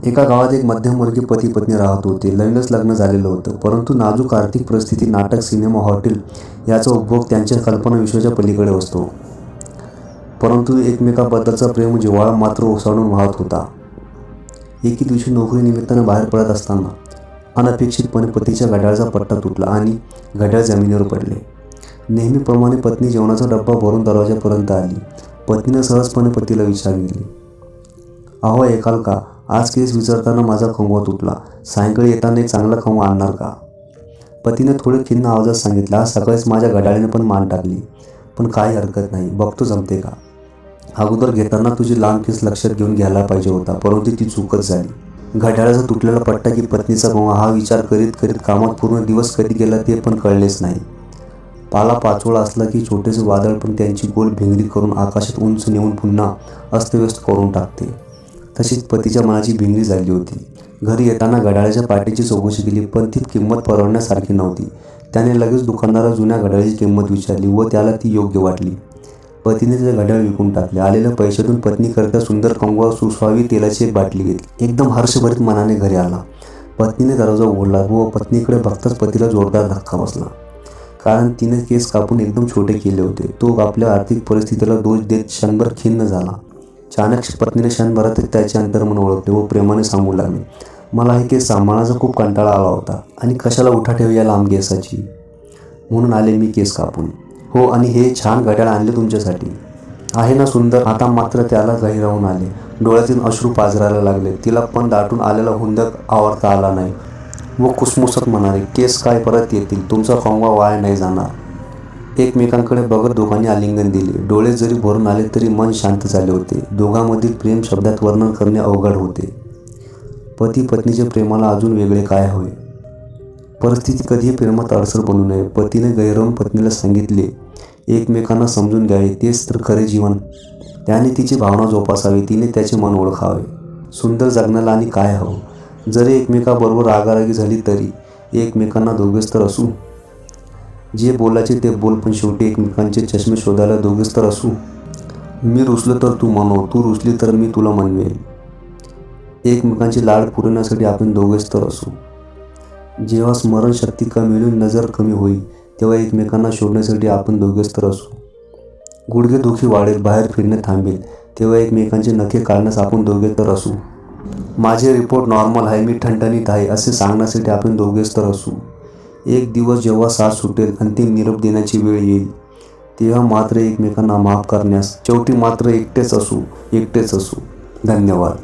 एका गावात एक मध्यमवर्गीय पती पत्नी राहत होते. नवीनच लग्न झालेलं होतं, परंतु नाजूक आर्थिक परिस्थिती, नाटक, सिनेमा, हॉटेल याचा उपभोग त्यांच्या कल्पना विश्वाच्या पलीकडे असतो. परंतु एकमेकाबद्दलचा प्रेम जिव्हाळा मात्र ओसाडून वाहत होता. एके दिवशी नोकरीनिमित्तानं बाहेर पडत असताना अनपेक्षितपणे पतीच्या घड्याळाचा पट्टा तुटला आणि घड्याळ जमिनीवर पडले. नेहमीप्रमाणे पत्नी जेवणाचा डब्बा भरून दरवाजापर्यंत आली. पत्नीनं सहजपणे पतीला विचारले, अहो ऐकाल का, आज केस विचारताना माझा कंगवा तुटला. सायंकाळी येताना एक चांगला कंगवा आणणार का? पतीने थोडे खिन्न आवाजात सांगितलं, आज सकाळीच माझ्या घड्याळीने पण मान टाकली, पण काही हरकत नाही, बघतो जमते का. अगोदर घेताना तुझी लांब केस लक्षात घेऊन घ्यायला पाहिजे होता, परंतु ती चूकच झाली. घड्याळाचा तुटलेला पट्टा की पत्नीचा कंगवा हा विचार करीत करीत कामात पूर्ण दिवस कधी गेला ते पण कळलेच नाही. पाला पाचोळा असला की छोटेसे वादळ पण त्यांची गोल भिंगरी करून आकाशात उंच नेऊन पुन्हा अस्तव्यस्त करून टाकते. तशीच पतीच्या मनाची भिंगरी झाली होती. घरी येताना घड्याळाच्या पाठीची चौकशी केली, पण ती किंमत परवडण्यासारखी नव्हती. त्याने लगेच दुकानदाराला जुन्या घड्याळाची किंमत विचारली व त्याला ती योग्य वाटली. पतीने ते घड्याळ विकून टाकले. आलेल्या पैशातून पत्नीकरता सुंदर कंगवा, सुस्वावी तेलाची एक बाटली घेतली. एकदम हर्षभरीत मनाने घरी आला. पत्नीने दरवाजा उघडला व पत्नीकडे बघताच पतीला जोरदार धक्का बसला, कारण तिने केस कापून एकदम छोटे केले होते. तो आपल्या आर्थिक परिस्थितीला दोष देत क्षणभर खिन्न झाला. चाणक्य पत्नीने क्षणभरात त्याचे अंतर्मन ओळखले व प्रेमाने सांगू लागले, मला हे केस सांभाळण्याचा खूप कंटाळा आला होता आणि कशाला उठाठेव या लांब केसाची, म्हणून आले मी केस कापून. हो, आणि हे छान घड्याळ आणले तुमच्यासाठी, आहे ना सुंदर. आता मात्र त्याला गहिरावून आले. डोळ्यातून अश्रू पाझरायला लागले. तिला पण दाटून आलेला हुंदक आवरता आला नाही व कुसमुसत म्हणाले, केस काय परत येतील, तुमचा कंगवा वाया नाही जाणार. एकमेकांकडे बघत दोघांनी आलिंगन दिले. डोळे जरी भरून आले तरी मन शांत झाले होते. दोघांमधील प्रेम शब्दात वर्णन करणे अवघड होते. पती पत्नीच्या प्रेमाला अजून वेगळे काय हवे. परिस्थिती कधीही प्रेमात अडसर बनू नये. पतीने गैरवून पत्नीला सांगितले, एकमेकांना समजून घ्यावे, तेच तर खरे जीवन. त्याने तिची भावना जोपासावी, तिने त्याचे मन ओळखावे. सुंदर जगण्याला आणि काय हवं. जरी एकमेकाबरोबर रागारागी झाली तरी एकमेकांना दोघेच तर असू. जे बोलायचे ते बोल, पण शेवटी एकमेकांचे चष्मे शोधायला दोघेच तर असू. मी रुसलो तर तू म्हणव, तू रुसली तर मी तुला म्हणवेल. एकमेकांची लाड पुरवण्यासाठी आपण दोघेच तर असू. जेव्हा स्मरणशक्ती कमी होईल, नजर कमी होईल, तेव्हा एकमेकांना शोधण्यासाठी आपण दोघेच तर असू. गुडघे दुखी वाढेल, बाहेर फिरणे थांबेल, तेव्हा एकमेकांचे नखे काढण्यास आपण दोघे तर असू. माझे रिपोर्ट नॉर्मल आहे, मी ठणठणीत आहे, असे सांगण्यासाठी आपण दोघेच तर असू. एक दिवस जेव्हा साथ सुटेल, अंतिम निरोप देण्याची वेळ येईल, तेव्हा मात्र एकमेकांना माफ करण्यास शेवटी मात्र एकटेच असू. धन्यवाद.